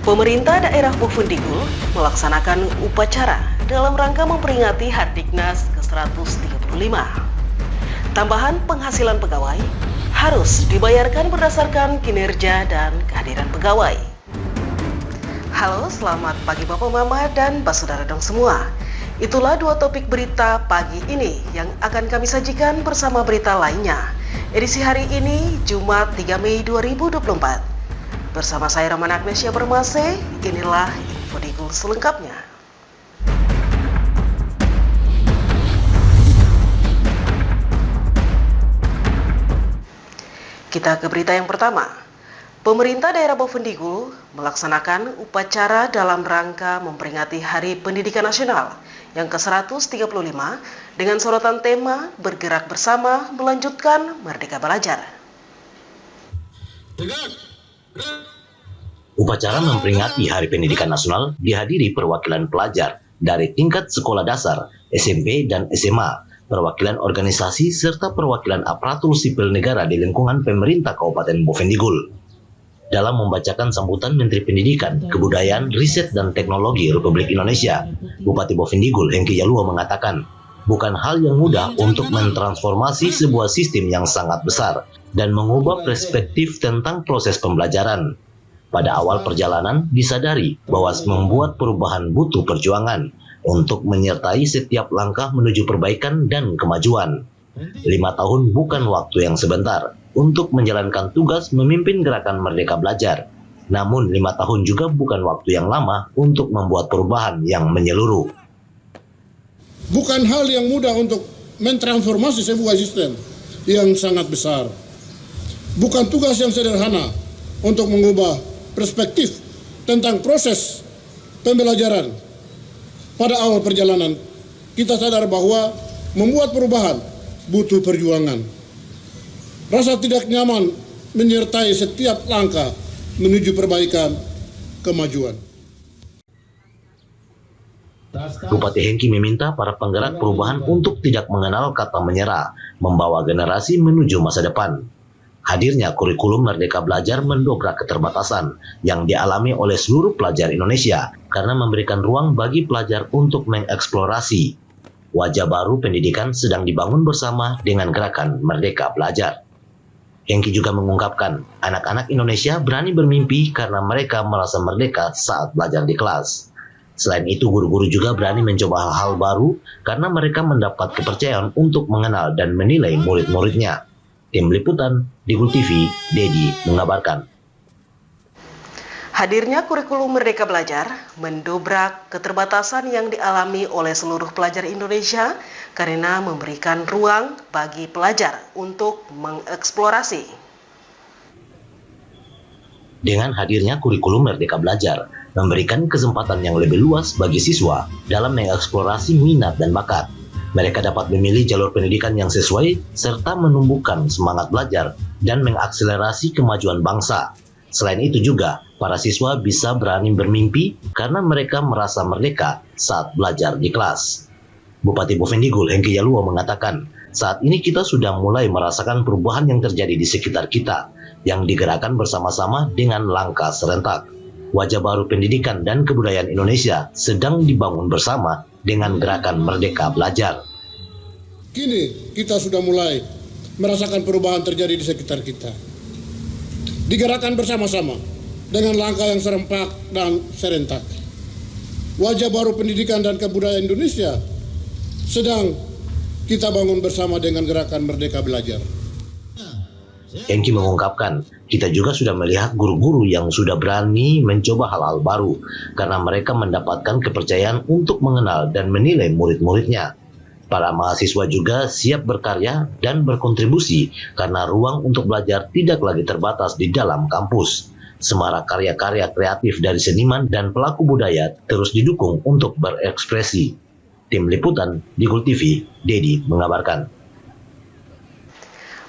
Pemerintah daerah Bovendigul melaksanakan upacara dalam rangka memperingati Hardiknas ke-135. Tambahan penghasilan pegawai harus dibayarkan berdasarkan kinerja dan kehadiran pegawai. Halo, selamat pagi Bapak Mama dan Saudara dong semua. Itulah dua topik berita pagi ini yang akan kami sajikan bersama berita lainnya. Edisi hari ini, Jumat 3 Mei 2024. Bersama saya Ramana Agnesia Bermase, inilah Infodigul selengkapnya. Kita ke berita yang pertama. Pemerintah daerah Bovendigul melaksanakan upacara dalam rangka memperingati Hari Pendidikan Nasional yang ke-135 dengan sorotan tema Bergerak Bersama Melanjutkan Merdeka Belajar. Upacara memperingati Hari Pendidikan Nasional dihadiri perwakilan pelajar dari tingkat sekolah dasar, SMP, dan SMA, perwakilan organisasi, serta perwakilan aparatur sipil negara di lingkungan pemerintah Kabupaten Bovendigul. Dalam membacakan sambutan Menteri Pendidikan, Kebudayaan, Riset, dan Teknologi Republik Indonesia, Bupati Bovendigul Hengki Yalua mengatakan, bukan hal yang mudah untuk mentransformasi sebuah sistem yang sangat besar dan mengubah perspektif tentang proses pembelajaran. Pada awal perjalanan, disadari bahwa membuat perubahan butuh perjuangan untuk menyertai setiap langkah menuju perbaikan dan kemajuan. 5 tahun bukan waktu yang sebentar untuk menjalankan tugas memimpin gerakan Merdeka Belajar. Namun 5 tahun juga bukan waktu yang lama untuk membuat perubahan yang menyeluruh. Bukan hal yang mudah untuk mentransformasi sebuah sistem yang sangat besar. Bukan tugas yang sederhana untuk mengubah perspektif tentang proses pembelajaran. Pada awal perjalanan, kita sadar bahwa membuat perubahan butuh perjuangan. Rasa tidak nyaman menyertai setiap langkah menuju perbaikan kemajuan. Bupati Hengki meminta para penggerak perubahan untuk tidak mengenal kata menyerah, membawa generasi menuju masa depan. Hadirnya kurikulum Merdeka Belajar mendobrak keterbatasan yang dialami oleh seluruh pelajar Indonesia karena memberikan ruang bagi pelajar untuk mengeksplorasi. Wajah baru pendidikan sedang dibangun bersama dengan gerakan Merdeka Belajar. Hengki juga mengungkapkan, anak-anak Indonesia berani bermimpi karena mereka merasa merdeka saat belajar di kelas. Selain itu, guru-guru juga berani mencoba hal-hal baru karena mereka mendapat kepercayaan untuk mengenal dan menilai murid-muridnya. Tim Liputan, Digul TV, Dedi mengabarkan. Hadirnya kurikulum Merdeka Belajar mendobrak keterbatasan yang dialami oleh seluruh pelajar Indonesia karena memberikan ruang bagi pelajar untuk mengeksplorasi. Dengan hadirnya kurikulum Merdeka Belajar, memberikan kesempatan yang lebih luas bagi siswa dalam mengeksplorasi minat dan bakat. Mereka dapat memilih jalur pendidikan yang sesuai serta menumbuhkan semangat belajar dan mengakselerasi kemajuan bangsa. Selain itu juga, para siswa bisa berani bermimpi karena mereka merasa merdeka saat belajar di kelas. Bupati Bovendigul Hengki Yalua mengatakan, saat ini kita sudah mulai merasakan perubahan yang terjadi di sekitar kita, yang digerakkan bersama-sama dengan langkah serentak. Wajah baru pendidikan dan kebudayaan Indonesia sedang dibangun bersama dengan gerakan Merdeka Belajar. Kini kita sudah mulai merasakan perubahan terjadi di sekitar kita. Digerakkan bersama-sama dengan langkah yang serempak dan serentak. Wajah baru pendidikan dan kebudayaan Indonesia sedang kita bangun bersama dengan gerakan Merdeka Belajar. Hengki mengungkapkan, kita juga sudah melihat guru-guru yang sudah berani mencoba hal-hal baru karena mereka mendapatkan kepercayaan untuk mengenal dan menilai murid-muridnya. Para mahasiswa juga siap berkarya dan berkontribusi karena ruang untuk belajar tidak lagi terbatas di dalam kampus. Semarak karya-karya kreatif dari seniman dan pelaku budaya terus didukung untuk berekspresi. Tim Liputan, Digul TV, Dedi mengabarkan.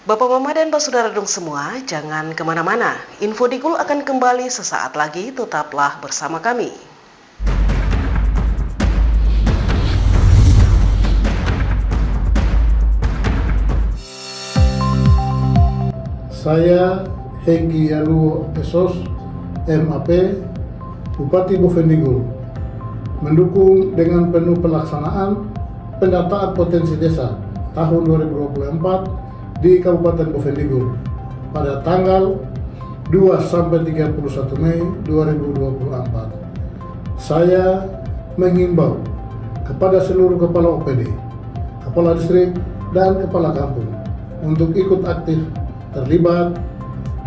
Bapak, Mama, dan Saudara dong semua, jangan kemana-mana. Infodigul akan kembali sesaat lagi, tetaplah bersama kami. Saya Hengki Yalua Esos, MAP, Bupati Bovendigul mendukung dengan penuh pelaksanaan pendataan potensi desa tahun 2024 di Kabupaten Bovendigul pada tanggal 2 sampai 31 Mei 2024. Saya mengimbau kepada seluruh kepala OPD, kepala distrik, dan kepala kampung untuk ikut aktif terlibat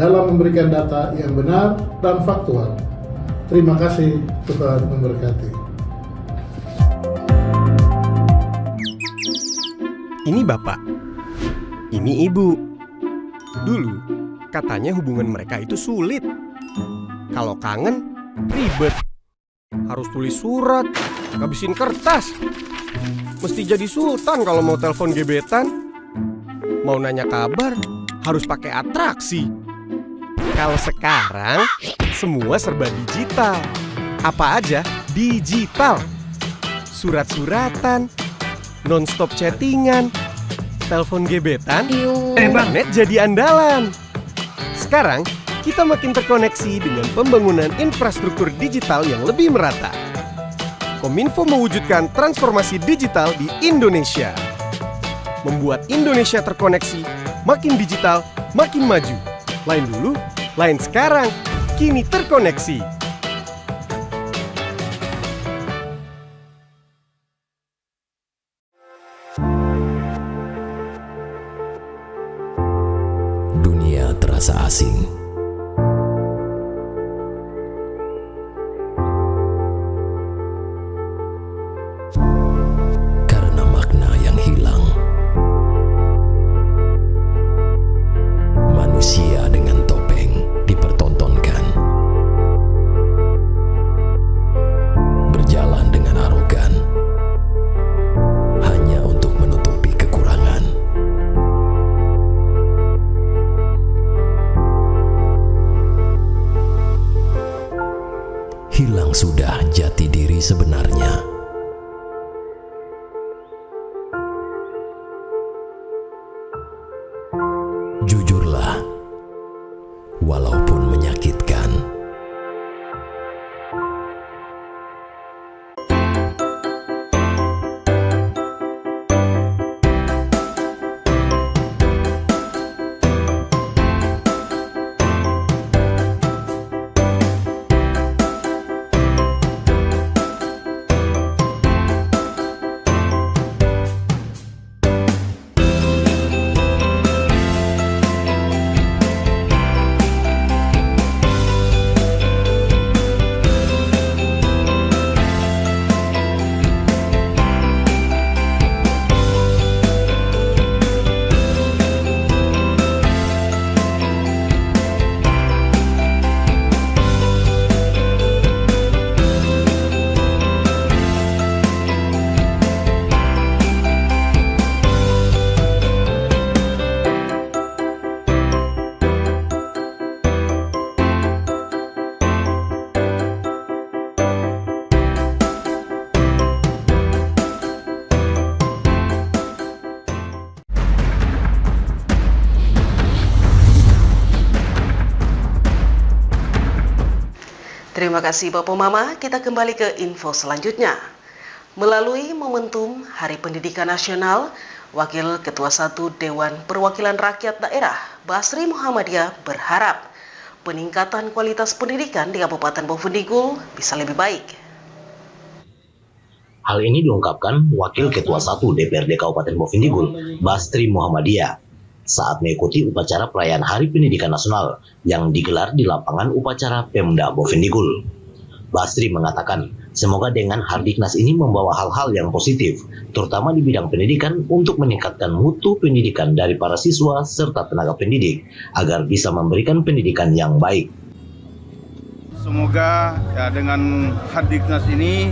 dalam memberikan data yang benar dan faktual. Terima kasih, Tuhan memberkati. Ini bapak, ini ibu. Dulu katanya hubungan mereka itu sulit. Kalau kangen, ribet. Harus tulis surat, ngabisin kertas. Mesti jadi sultan kalau mau telepon gebetan. Mau nanya kabar, harus pakai atraksi. Kalau sekarang, semua serba digital. Apa aja digital. Surat-suratan, non-stop chattingan, telepon gebetan, internet jadi andalan. Sekarang, kita makin terkoneksi dengan pembangunan infrastruktur digital yang lebih merata. Kominfo mewujudkan transformasi digital di Indonesia. Membuat Indonesia terkoneksi, makin digital, makin maju. Lain dulu, lain sekarang, kini terkoneksi. Dunia terasa asing. Karena makna yang hilang. Manusia dengan topeng dipertontonkan. Berjalan dengan arogan. Hanya untuk menutupi kekurangan. Hilang sudah jati diri sebenarnya. Jujurlah, walaupun menyakitkan. Terima kasih Bapak Mama, kita kembali ke info selanjutnya. Melalui momentum Hari Pendidikan Nasional, Wakil Ketua 1 Dewan Perwakilan Rakyat Daerah, Basri Muhammadiyah berharap peningkatan kualitas pendidikan di Kabupaten Bovendigul bisa lebih baik. Hal ini diungkapkan Wakil Ketua 1 DPRD Kabupaten Bovendigul, Basri Muhammadiyah, saat mengikuti upacara perayaan Hari Pendidikan Nasional yang digelar di lapangan upacara Pemda Bovendigul. Basri mengatakan, semoga dengan Hardiknas ini membawa hal-hal yang positif, terutama di bidang pendidikan untuk meningkatkan mutu pendidikan dari para siswa serta tenaga pendidik, agar bisa memberikan pendidikan yang baik. Semoga ya, dengan Hardiknas ini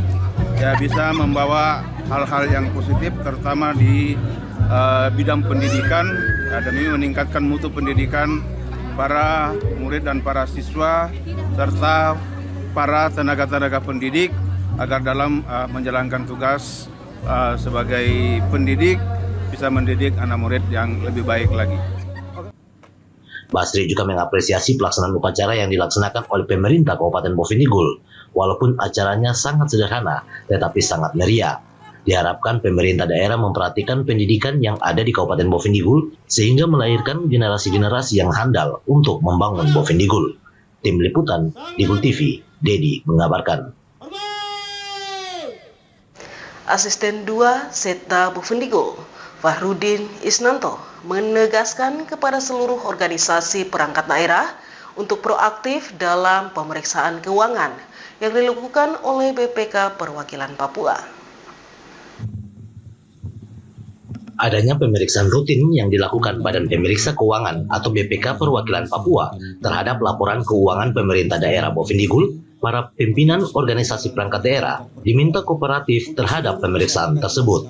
ya bisa membawa hal-hal yang positif, terutama di bidang pendidikan, ya, demi meningkatkan mutu pendidikan para murid dan para siswa serta para tenaga-tenaga pendidik agar dalam menjalankan tugas sebagai pendidik bisa mendidik anak murid yang lebih baik lagi. Basri juga mengapresiasi pelaksanaan upacara yang dilaksanakan oleh pemerintah Kabupaten Bovendigul. walaupun acaranya sangat sederhana tetapi sangat meriah. Diharapkan pemerintah daerah memperhatikan pendidikan yang ada di Kabupaten Bovendigul sehingga melahirkan generasi-generasi yang handal untuk membangun Bovendigul. Tim Liputan Digul TV, Dedi mengabarkan. Asisten 2 Setda Bovendigul, Fahrudin Isnanto, menegaskan kepada seluruh organisasi perangkat daerah untuk proaktif dalam pemeriksaan keuangan yang dilakukan oleh BPK Perwakilan Papua. Adanya pemeriksaan rutin yang dilakukan Badan Pemeriksa Keuangan atau BPK Perwakilan Papua terhadap laporan keuangan pemerintah daerah Bovendigul, para pimpinan organisasi perangkat daerah diminta kooperatif terhadap pemeriksaan tersebut.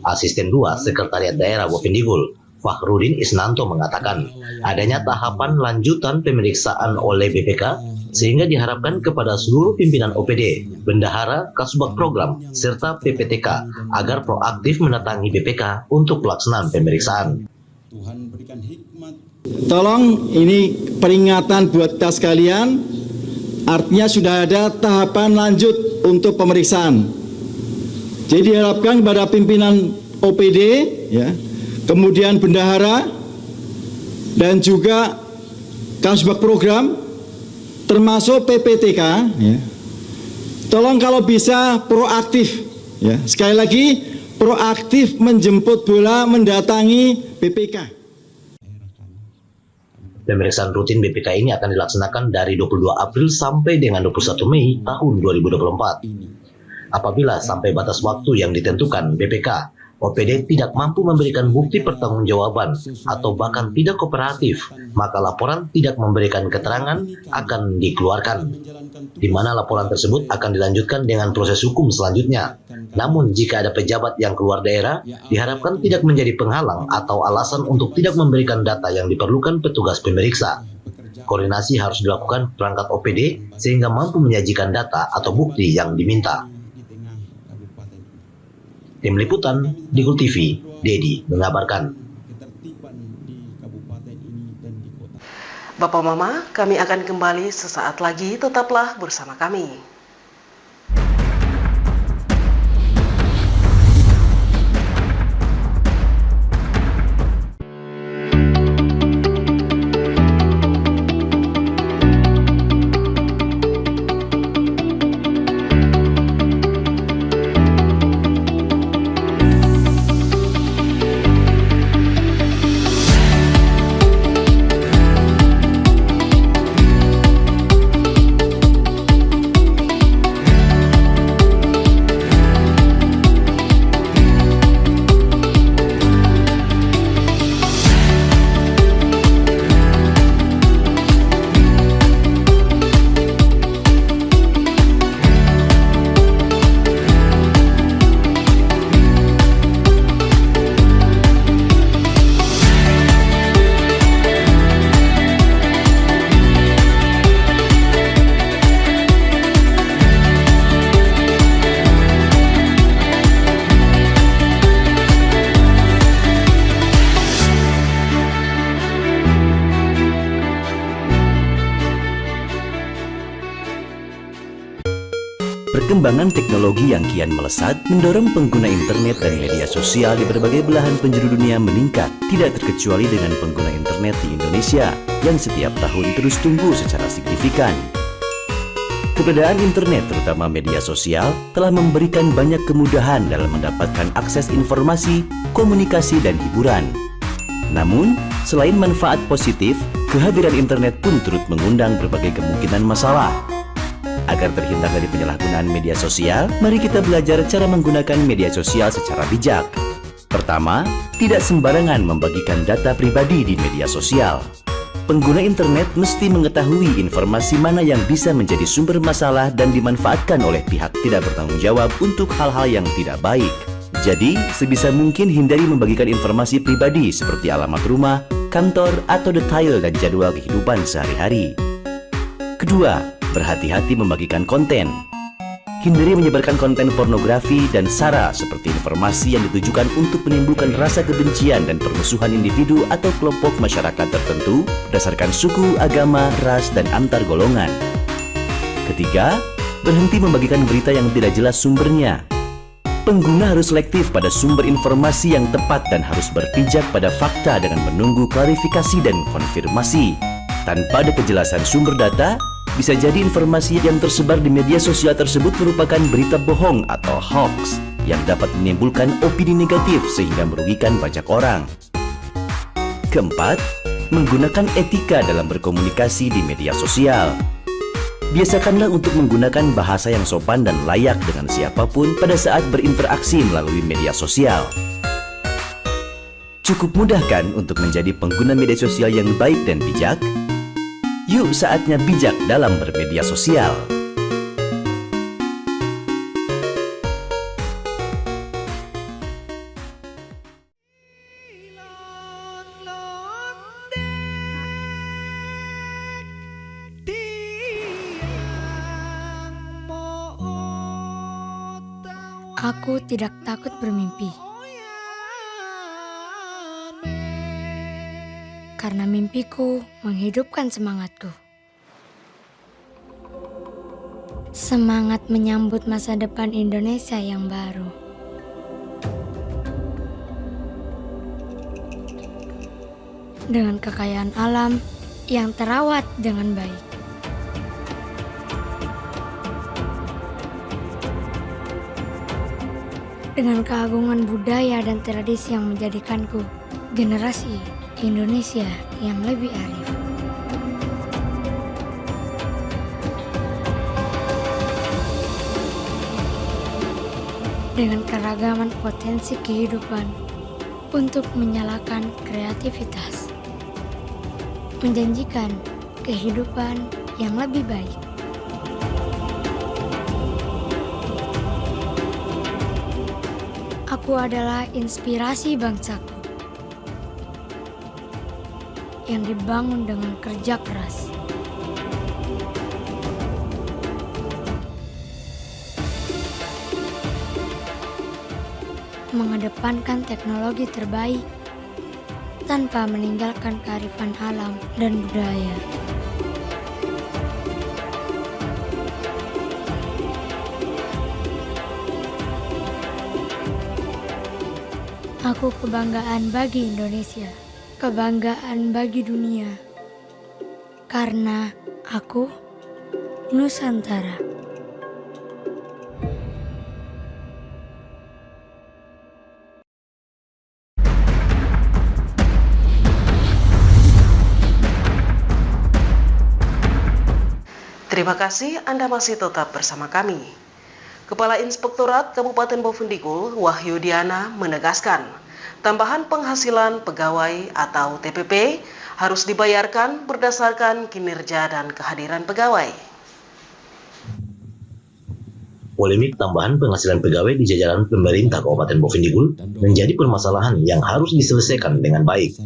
Asisten 2 Sekretariat Daerah Bovendigul, Fahrudin Isnanto mengatakan adanya tahapan lanjutan pemeriksaan oleh BPK sehingga diharapkan kepada seluruh pimpinan OPD, bendahara, kasubag program, serta PPTK agar proaktif mendatangi BPK untuk pelaksanaan pemeriksaan. Tuhan berikan hikmat. Tolong ini peringatan buat kita sekalian, artinya sudah ada tahapan lanjut untuk pemeriksaan. Jadi diharapkan kepada pimpinan OPD, ya, kemudian bendahara, dan juga kasubag program, termasuk PPTK, ya. Tolong kalau bisa proaktif, ya. Sekali lagi proaktif menjemput bola mendatangi BPK. Pemeriksaan rutin BPK ini akan dilaksanakan dari 22 April sampai dengan 21 Mei tahun 2024. Apabila sampai batas waktu yang ditentukan BPK, OPD tidak mampu memberikan bukti pertanggungjawaban atau bahkan tidak kooperatif, maka laporan tidak memberikan keterangan akan dikeluarkan, di mana laporan tersebut akan dilanjutkan dengan proses hukum selanjutnya. Namun jika ada pejabat yang keluar daerah, diharapkan tidak menjadi penghalang atau alasan untuk tidak memberikan data yang diperlukan petugas pemeriksa. Koordinasi harus dilakukan perangkat OPD sehingga mampu menyajikan data atau bukti yang diminta. Tim Liputan Digul TV, Dedi mengabarkan. Bapak Mama, kami akan kembali sesaat lagi, tetaplah bersama kami. Perkembangan teknologi yang kian melesat mendorong pengguna internet dan media sosial di berbagai belahan penjuru dunia meningkat, tidak terkecuali dengan pengguna internet di Indonesia yang setiap tahun terus tumbuh secara signifikan. Keberadaan internet, terutama media sosial, telah memberikan banyak kemudahan dalam mendapatkan akses informasi, komunikasi, dan hiburan. Namun, selain manfaat positif, kehadiran internet pun turut mengundang berbagai kemungkinan masalah. Agar terhindar dari penyalahgunaan media sosial, mari kita belajar cara menggunakan media sosial secara bijak. Pertama, tidak sembarangan membagikan data pribadi di media sosial. Pengguna internet mesti mengetahui informasi mana yang bisa menjadi sumber masalah dan dimanfaatkan oleh pihak tidak bertanggung jawab untuk hal-hal yang tidak baik. Jadi, sebisa mungkin hindari membagikan informasi pribadi seperti alamat rumah, kantor, atau detail dan jadwal kehidupan sehari-hari. Kedua, berhati-hati membagikan konten. Hindari menyebarkan konten pornografi dan sara seperti informasi yang ditujukan untuk menimbulkan rasa kebencian dan permusuhan individu atau kelompok masyarakat tertentu berdasarkan suku, agama, ras, dan antar golongan. Ketiga, berhenti membagikan berita yang tidak jelas sumbernya. Pengguna harus selektif pada sumber informasi yang tepat dan harus berpijak pada fakta dengan menunggu klarifikasi dan konfirmasi. Tanpa ada kejelasan sumber data, bisa jadi informasi yang tersebar di media sosial tersebut merupakan berita bohong atau hoax yang dapat menimbulkan opini negatif sehingga merugikan banyak orang. Keempat, menggunakan etika dalam berkomunikasi di media sosial. Biasakanlah untuk menggunakan bahasa yang sopan dan layak dengan siapapun pada saat berinteraksi melalui media sosial. Cukup mudah kan untuk menjadi pengguna media sosial yang baik dan bijak? Yuk saatnya bijak dalam bermedia sosial. Aku tidak takut bermimpi. Karena mimpiku menghidupkan semangatku. Semangat menyambut masa depan Indonesia yang baru. Dengan kekayaan alam yang terawat dengan baik. Dengan keagungan budaya dan tradisi yang menjadikanku generasi Indonesia yang lebih arif. Dengan keragaman potensi kehidupan untuk menyalakan kreativitas. Menjanjikan kehidupan yang lebih baik. Aku adalah inspirasi bangsaku yang dibangun dengan kerja keras. Mengedepankan teknologi terbaik tanpa meninggalkan kearifan alam dan budaya. Aku kebanggaan bagi Indonesia, kebanggaan bagi dunia, karena aku Nusantara. Terima kasih Anda masih tetap bersama kami. Kepala Inspektorat Kabupaten Bovendigul, Wahyu Diana, menegaskan, tambahan penghasilan pegawai atau TPP harus dibayarkan berdasarkan kinerja dan kehadiran pegawai. Polemik tambahan penghasilan pegawai di jajaran pemerintah Kabupaten Bovendigul menjadi permasalahan yang harus diselesaikan dengan baik.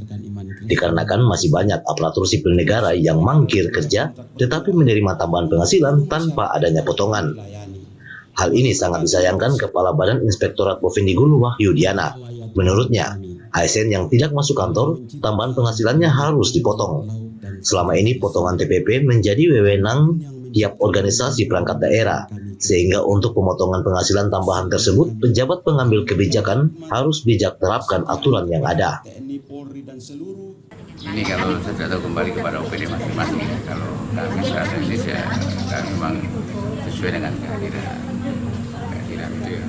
Dikarenakan masih banyak aparatur sipil negara yang mangkir kerja tetapi menerima tambahan penghasilan tanpa adanya potongan. Hal ini sangat disayangkan Kepala Badan Inspektorat Bovendigul Wahyu Diana. Menurutnya, ASN yang tidak masuk kantor, tambahan penghasilannya harus dipotong. Selama ini potongan TPP menjadi wewenang tiap organisasi perangkat daerah, sehingga untuk pemotongan penghasilan tambahan tersebut, pejabat pengambil kebijakan harus bijak terapkan aturan yang ada. Ini kalau saya tahu kembali kepada OPD masing-masing, kalau kami saat ini kami memang sesuai dengan kehadiran itu ya.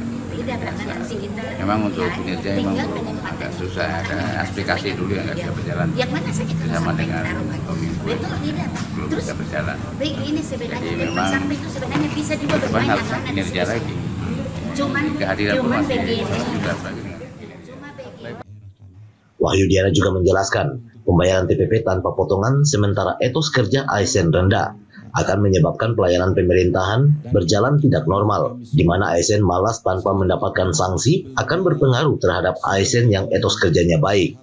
Memang untuk kinerja memang agak susah, ada aplikasi dulu yang nggak bisa berjalan bersama dengan Kominfo belum bisa berjalan. Jadi memang depan harus kinerja lagi. Kehadiran pun masih sudah Wahyu Diana juga menjelaskan, pembayaran TPP tanpa potongan sementara etos kerja ASN rendah akan menyebabkan pelayanan pemerintahan berjalan tidak normal, di mana ASN malas tanpa mendapatkan sanksi akan berpengaruh terhadap ASN yang etos kerjanya baik.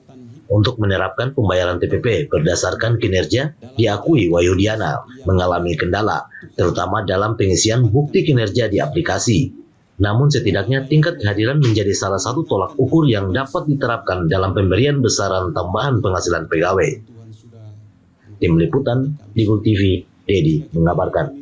Untuk menerapkan pembayaran TPP berdasarkan kinerja, diakui Wahyu Diana mengalami kendala, terutama dalam pengisian bukti kinerja di aplikasi. Namun setidaknya tingkat kehadiran menjadi salah satu tolak ukur yang dapat diterapkan dalam pemberian besaran tambahan penghasilan pegawai. Tim Liputan, Digul TV, Dedi mengabarkan.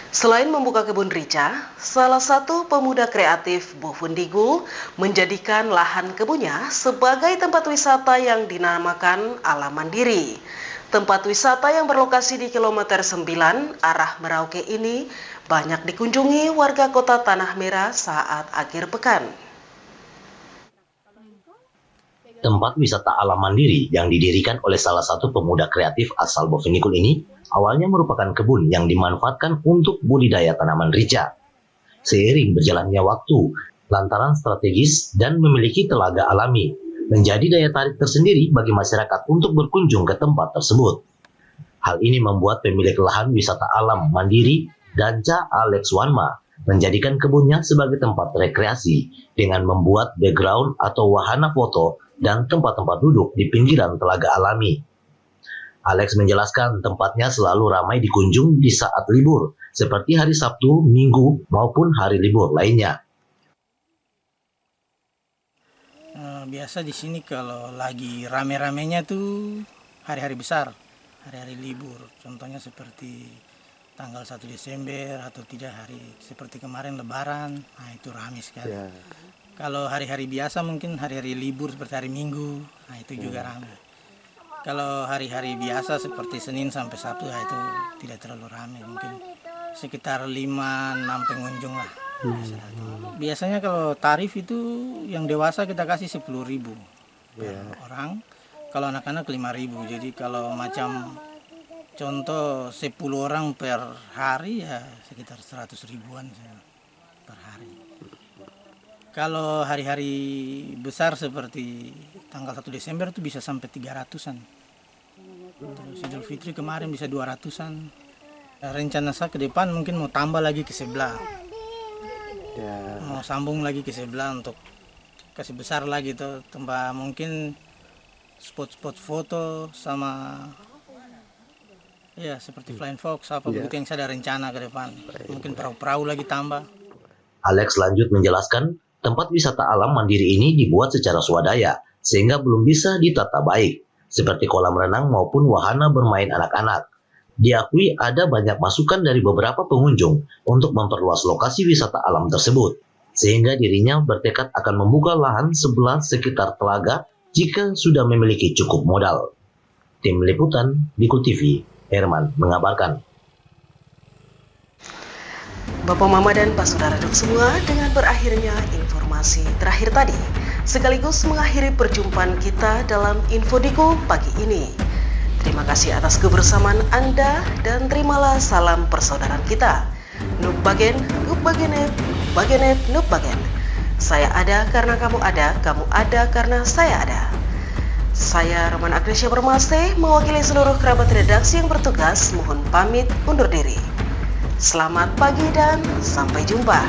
Selain membuka kebun rica, salah satu pemuda kreatif Bovendigul menjadikan lahan kebunnya sebagai tempat wisata yang dinamakan Alam Mandiri. Tempat wisata yang berlokasi di kilometer 9 arah Merauke ini banyak dikunjungi warga kota Tanah Merah saat akhir pekan. Tempat wisata alam mandiri yang didirikan oleh salah satu pemuda kreatif asal Bovendigul ini awalnya merupakan kebun yang dimanfaatkan untuk budidaya tanaman rica. Seiring berjalannya waktu, lantaran strategis dan memiliki telaga alami, menjadi daya tarik tersendiri bagi masyarakat untuk berkunjung ke tempat tersebut. Hal ini membuat pemilik lahan wisata alam mandiri, Danca Alex Wanma, menjadikan kebunnya sebagai tempat rekreasi dengan membuat background atau wahana foto dan tempat-tempat duduk di pinggiran telaga alami. Alex menjelaskan tempatnya selalu ramai dikunjung di saat libur, seperti hari Sabtu, Minggu, maupun hari libur lainnya. Biasa di sini kalau lagi rame-ramenya tuh hari-hari besar, hari-hari libur. Contohnya seperti tanggal 1 Desember atau 3 hari seperti kemarin Lebaran, nah itu ramai sekali. Kalau hari-hari biasa mungkin hari-hari libur seperti hari Minggu, nah itu juga ramai. Kalau hari-hari biasa seperti Senin sampai Sabtu, nah itu tidak terlalu ramai, mungkin sekitar 5-6 pengunjung lah. Biasanya kalau tarif itu yang dewasa kita kasih 10.000 per orang, kalau anak-anak 5.000. Jadi kalau macam contoh 10 orang per hari ya sekitar 100 ribuan per hari. Kalau hari-hari besar seperti tanggal 1 Desember itu bisa sampai 300-an. Terus Idul Fitri kemarin bisa 200-an. Rencana saya ke depan mungkin mau tambah lagi ke sebelah. Mau sambung lagi ke sebelah untuk kasih besar lagi tuh, tempat mungkin spot-spot foto sama ya seperti Flying Fox apa begitu yang saya ada rencana ke depan. Mungkin perahu-perahu lagi tambah. Alex lanjut menjelaskan, tempat wisata alam mandiri ini dibuat secara swadaya sehingga belum bisa ditata baik, seperti kolam renang maupun wahana bermain anak-anak. Diakui ada banyak masukan dari beberapa pengunjung untuk memperluas lokasi wisata alam tersebut, sehingga dirinya bertekad akan membuka lahan sebelah sekitar telaga jika sudah memiliki cukup modal. Tim Liputan Dikut TV, Herman mengabarkan. Bapak, Mama, dan Pak Saudara Duk semua, dengan berakhirnya informasi terakhir tadi, sekaligus mengakhiri perjumpaan kita dalam Infodikul pagi ini. Terima kasih atas kebersamaan Anda dan terimalah salam persaudaraan kita. Nuk bagen, nuk bagenet, bagenet, nuk bagen. Saya ada karena kamu ada karena saya ada. Saya Roman Agnesya Permase, mewakili seluruh kerabat redaksi yang bertugas, mohon pamit undur diri. Selamat pagi dan sampai jumpa.